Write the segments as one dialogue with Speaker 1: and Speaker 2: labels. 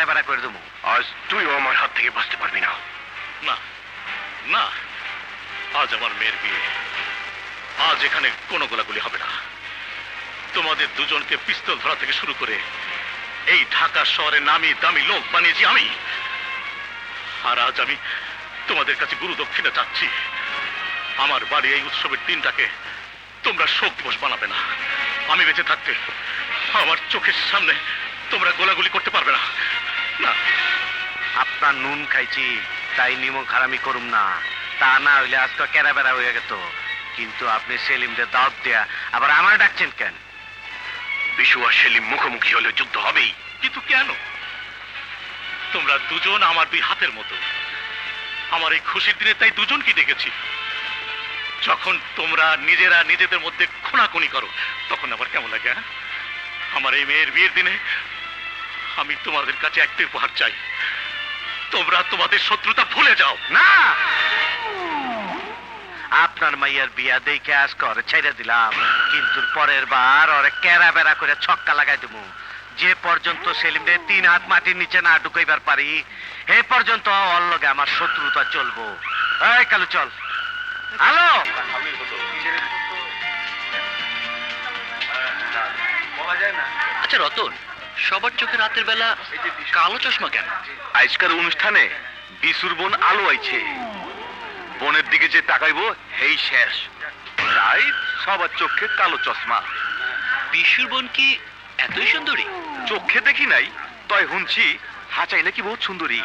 Speaker 1: কেড়ে বেড়া করে দেবো।
Speaker 2: আজ তুইও আমার হাত থেকে বাঁচতে পারবি না।
Speaker 3: না না, আজ আমার মেয়ের বিয়ে, আজ এখানে কোনো গোলাগুলি হবে না। তোমাদের দুজনকে পিস্তল ধরা থেকে শুরু করে এই ঢাকা শহরে নামি দামি লোক বানিয়েছি আমি। আর আজ আমি তোমাদের কাছে গুরু দক্ষিণা চাচ্ছি। আমার বাড়ি এই উৎসবের দিনটাকে তোমরা শোক দিবস বানাবে না। আমি বেঁচে থাকতে আমার চোখের সামনে তোমরা গোলাগুলি করতে পারবে না। না,
Speaker 1: আপনার নুন খাইছি তাই নিমক হারামি করুম না, তা না হইলে আজকে কেড়া বেড়া হয়ে গেত। কিন্তু আপনি সেলিমদের দাওয়াত দেয়া আবার আমার ডাকছেন কেন?
Speaker 2: বিশু আর সেলিম মুখোমুখি হলে যুদ্ধ হবেই।
Speaker 3: কিন্তু কেন? তোমরা দুজন আমার দুই হাতের মতো। আমার এই খুশির দিনে তাই দুজনকে ডেকেছি। যখন তোমরা নিজেরা নিজেদের মধ্যে খুনাখুনি করো তখন আবার কেমন লাগে? হ্যাঁ, আমার এই মেয়ের বিয়ের দিনে আমি তোমাদের কাছে একটাই উপহার চাই, তোমরা তোমাদের শত্রুতা ভুলে যাও।
Speaker 1: না, আপনার মাইয়ার বিয়া দেখে আজ করে ছেড়ে দিলাম, কিন্তু পরের বার ওরে কেড়া বেড়া করে ছক্কা লাগাই দেবো। যে পর্যন্ত সেলিমদের 3 হাত মাটির নিচে না ঢুকাইবার পারি হে পর্যন্ত ওর লগে আমার শত্রুতা চলবো। এই কালু চল। হ্যালো,
Speaker 4: আচ্ছা রতন, সবার চোখে রাতের বেলা কালো চশমা কেন?
Speaker 2: আজকের অনুষ্ঠানে বিশুর বোন আলো আইছে। বোনের দিকে যে তাকাইবো হেই শেষ, তাই সবার চোখে কালো চশমা।
Speaker 4: বিশুর বোন কি এতই সুন্দরী?
Speaker 2: চোখে দেখি নাই, তয় শুনছি হাঁচাই নাকি বহুত সুন্দরী।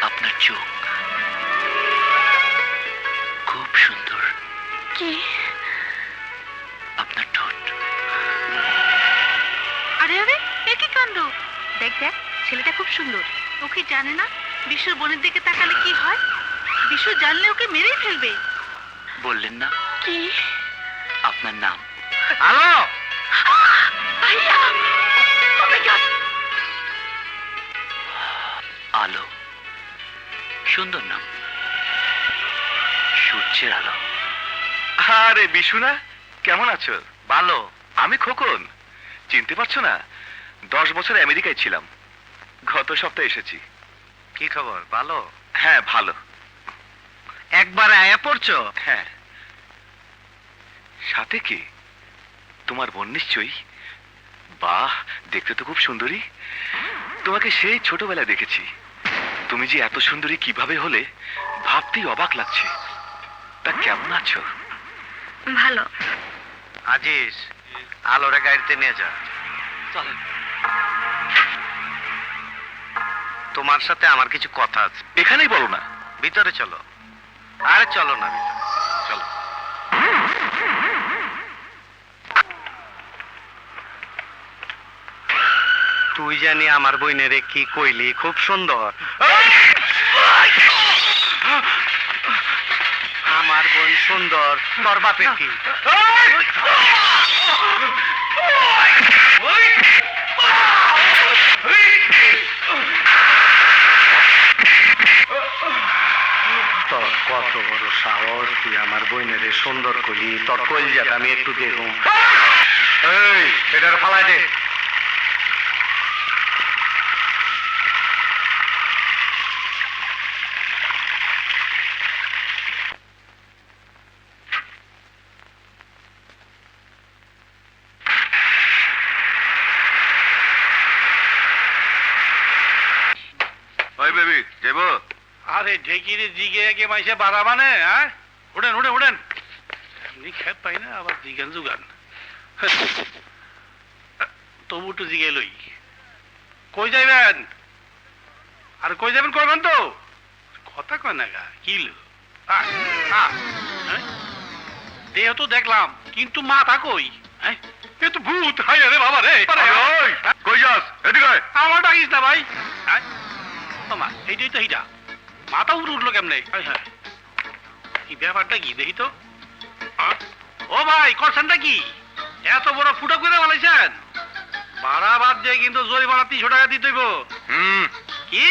Speaker 4: আপনার চোখ খুব সুন্দর।
Speaker 5: কি?
Speaker 4: আপনার ঠোঁট।
Speaker 5: আরে আরে, এ কি কাণ্ড! দেখ দেখ, ছেলেটা খুব সুন্দর। ওকে জানে না বিশুর বোনের দিকে তাকালে কি হয়? বিশু জানলে ওকে মেরেই ফেলবে।
Speaker 4: বললেন না
Speaker 5: কি?
Speaker 4: আপনার নাম?
Speaker 1: হ্যালো,
Speaker 5: ভাইয়া! ও মাই গড!
Speaker 4: আলো, সুন্দর নাম। সূর্যের আলো।
Speaker 2: আরে বিশু না, কেমন আছো?
Speaker 1: ভালো।
Speaker 2: আমি খোকন, চিনতে পারছো না? 10 বছর আমেরিকায় ছিলাম, গত সপ্তাহে এসেছি।
Speaker 1: কি খবর? ভালো?
Speaker 2: হ্যাঁ ভালো।
Speaker 1: একবার আয়া পড়ছো?
Speaker 2: হ্যাঁ। সাথে কি? তোমার বোন নিশ্চয়ই? বাহ, দেখতে তো খুব সুন্দরী। তোমাকে সেই ছোটবেলায় দেখেছি। তুমি যে এত সুন্দরী কিভাবে হলে ভাবতেই অবাক লাগছে। তা কেমন আছো?
Speaker 5: ভালো।
Speaker 1: আজিজ, আলোরে গাড়িতে নিয়ে যা।
Speaker 4: চলেন।
Speaker 1: তোমার সাথে আমার কিছু কথা আছে।
Speaker 2: এখানেই বলো না।
Speaker 1: ভিতরে চলো। আরে চলো না, ভিতরে চলো। তুই জানি আমার বইনেরে কি কইলি, খুব সুন্দর। আমার বোন সুন্দর, তোর বাপের কি? তোর কত বড় সাহস, তুই আমার বইনেরে সুন্দর কইলি? তোর কইলজাটা আমি একটু দেখুন। এই, এটার ফালাই দে।
Speaker 2: ওই বেবি যাবো?
Speaker 3: আরে ঢেকিরে জিগে কে মাইসে বাড়া মানে হ্যাঁ উঠেন উঠেন উঠেন এমনি খেত পাই না আবার জিগান জুগান তবু একটু জিগে লই কই যাইবেন আর কই যাবেন করবেন তো কথা কয় না গা কিলো দেহ তো দেখলাম কিন্তু মাথা কই হ্যাঁ এ তো ভূত হাই রে বাবা রে
Speaker 2: ওই কই যাস? এদিকে আয়।
Speaker 3: আমার ডাকিস না ভাই হ্যাঁ মা এইটাই তো এইটা মাথা উঠে উঠলো কেমনে হ্যাঁ কি ব্যাপারটা কি দেখি তো ও ভাই করছেনটা কি এত বড় ফুটো করে বলেছেন ভাড়া বাদ দিয়ে কিন্তু জরিমানা 300 টাকা দিতে হইব কি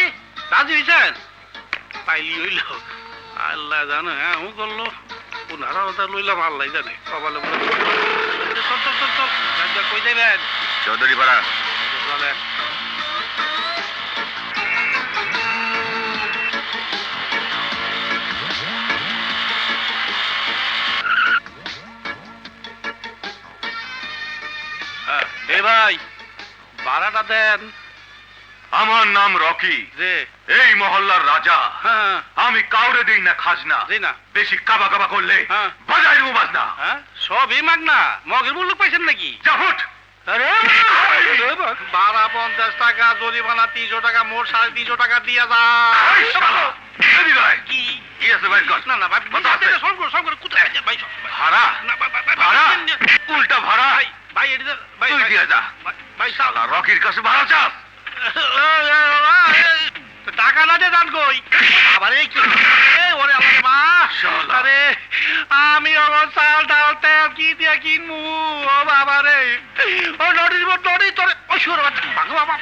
Speaker 3: রাজি হয়েছেন পাইলি হইল আল্লাহ জানে হ্যাঁ ও করলো ওনারা ওটা লইলাম আল্লাহ জানে কপালে বলে চল চল চল চল রাজ্যা কই দেবেন
Speaker 2: চৌধুরী পাড়া।
Speaker 3: চলেন এ ভাই ভাড়াটা দেন
Speaker 2: আমার নাম রকি,
Speaker 3: যে
Speaker 2: এই মহল্লার রাজা।
Speaker 3: হ্যাঁ
Speaker 2: আমি কাউরে দিই না খাজনা।
Speaker 3: দিই না।
Speaker 2: বেশি কাবা কাবা করলে
Speaker 3: হ্যাঁ।
Speaker 2: বাজাই দেবো বাজনা।
Speaker 3: হ্যাঁ সবই মাগনা মগের মূল্য পাইছেন নাকি
Speaker 2: যা ফুট।
Speaker 3: আরে ভাড়া 50 টাকা জরিমানা 300 টাকা মোট 350 টাকা দিয়া
Speaker 2: এই শালা, এদিকে আয়।
Speaker 3: কি
Speaker 2: কি আছে ভাই কর?
Speaker 3: না না ভাই
Speaker 2: কথা আছে।
Speaker 3: সব করে কোথায় আছে ভাই
Speaker 2: ভাড়া?
Speaker 3: না ভাই
Speaker 2: ভাড়া? উল্টা ভাড়া?
Speaker 3: ভাই ভাই এটা ভাই
Speaker 2: তুই দিয়ে যা।
Speaker 3: ভাই
Speaker 2: শালা রকির কাছে ভাড়া চাস?
Speaker 3: টাকা না দিয়ে দান কই আবার এই কি ওরে আমার মা
Speaker 2: শালা।
Speaker 3: আরে আমি আমার চাল ডাল তেল কি দিয়ে কিনবো ও বাবা রে ও নদীর নদী তোরে ও সুর বাবা বাবা